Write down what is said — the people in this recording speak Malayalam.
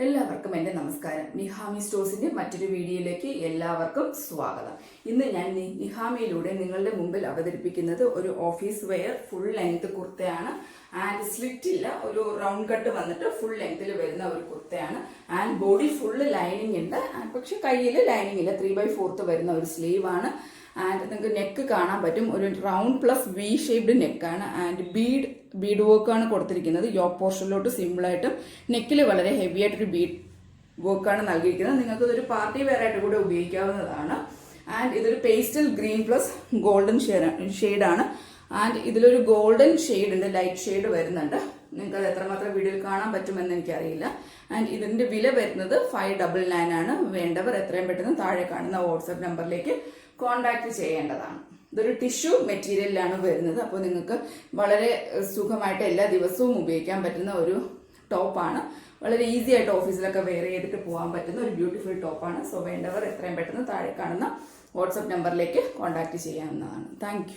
എല്ലാവർക്കും എൻ്റെ നമസ്കാരം. നിഹാമി സ്റ്റോഴ്സിൻ്റെ മറ്റൊരു വീഡിയോയിലേക്ക് എല്ലാവർക്കും സ്വാഗതം. ഇന്ന് ഞാൻ നിഹാമിയിലൂടെ നിങ്ങളുടെ മുമ്പിൽ അവതരിപ്പിക്കുന്നത് ഒരു ഓഫീസ് വെയർ ഫുൾ ലെങ്ത് കുർത്തയാണ്. ആൻഡ് സ്ലിറ്റ് ഇല്ല, ഒരു റൗണ്ട് കട്ട് വന്നിട്ട് ഫുൾ ലെങ്ത്തിൽ വരുന്ന ഒരു കുർത്തയാണ്. ആൻഡ് ബോഡി ഫുള്ള് ലൈനിങ് ഉണ്ട്, പക്ഷെ കയ്യിൽ ലൈനിങ് ഇല്ല. 3/4 വരുന്ന ഒരു സ്ലീവാണ്. ആൻഡ് നിങ്ങൾക്ക് നെക്ക് കാണാൻ പറ്റും, ഒരു റൗണ്ട് പ്ലസ് വി ഷേപ്ഡ് നെക്കാണ്. ആൻഡ് ബീഡ് വർക്കാണ് കൊടുത്തിരിക്കുന്നത്. യോക്ക് പോർഷനിലോട്ട് സിമ്പിളായിട്ടും നെക്കിൽ വളരെ ഹെവി ആയിട്ടൊരു ബീഡ് വർക്കാണ് നൽകിയിരിക്കുന്നത്. നിങ്ങൾക്ക് ഇതൊരു പാർട്ടി വെയർ ആയിട്ട് കൂടെ ഉപയോഗിക്കാവുന്നതാണ്. ആൻഡ് ഇതൊരു പേസ്റ്റൽ ഗ്രീൻ പ്ലസ് ഗോൾഡൻ ഷെയ്ഡാണ്. ആൻഡ് ഇതിലൊരു ഗോൾഡൻ ഷെയ്ഡ് ഉണ്ട്, ലൈറ്റ് ഷെയ്ഡ് വരുന്നുണ്ട്. നിങ്ങൾക്ക് അത് എത്രമാത്രം വീഡിയോയിൽ കാണാൻ പറ്റുമെന്ന് എനിക്കറിയില്ല. ആൻഡ് ഇതിൻ്റെ വില വരുന്നത് 599 ആണ്. വേണ്ടവർ എത്രയും പെട്ടെന്ന് താഴെ കാണുന്ന വാട്സപ്പ് നമ്പറിലേക്ക് കോൺടാക്ട് ചെയ്യേണ്ടതാണ്. ഇതൊരു ടിഷ്യൂ മെറ്റീരിയലിലാണ് വരുന്നത്. അപ്പോൾ നിങ്ങൾക്ക് വളരെ സുഖമായിട്ട് എല്ലാ ദിവസവും ഉപയോഗിക്കാൻ പറ്റുന്ന ഒരു ടോപ്പാണ്. വളരെ ഈസി ആയിട്ട് ഓഫീസിലൊക്കെ വെയർ ചെയ്തിട്ട് പോകാൻ പറ്റുന്ന ഒരു ബ്യൂട്ടിഫുൾ ടോപ്പാണ്. സോ വേണ്ടവർ എത്രയും പെട്ടെന്ന് താഴെ കാണുന്ന വാട്സപ്പ് നമ്പറിലേക്ക് കോൺടാക്ട് ചെയ്യാവുന്നതാണ്. താങ്ക്